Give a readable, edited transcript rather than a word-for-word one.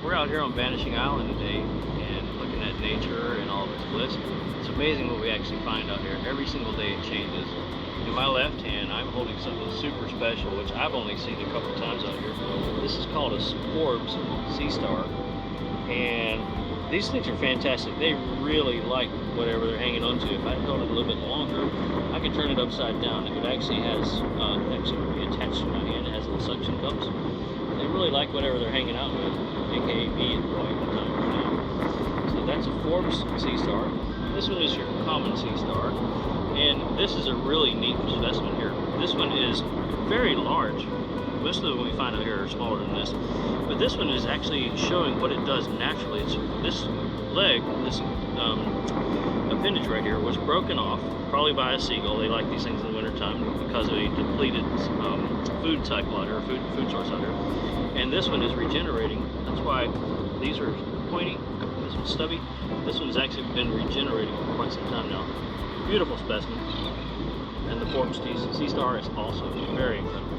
we're out here on Vanishing Island today and looking at nature and all of its bliss. It's amazing what we actually find out here. Every single day it changes. In my left hand, I'm holding something super special, which I've only seen a couple times out here. This is called a Forbes sea star, and these things are fantastic. They really like whatever they're hanging on to. If I held it a little bit longer, I could turn it upside down. It actually has actually attached to my hand. It has little suction cups. They really like whatever they're hanging out with, aka me at the point in time right now. So that's a Forbes sea star. This one is your common sea star, and this is a really neat specimen here. This one is very large. Most of them we find out here are smaller than this, but this one is actually showing what it does naturally. It's this leg, this appendage right here, was broken off, probably by a seagull. They like these things in the wintertime because of a depleted food cycle out here, food source out here. And this one is regenerating. That's why these are pointy, this one's stubby. This one's actually been regenerating for quite some time now. Beautiful specimen. And the Forbes sea star is also very incredible.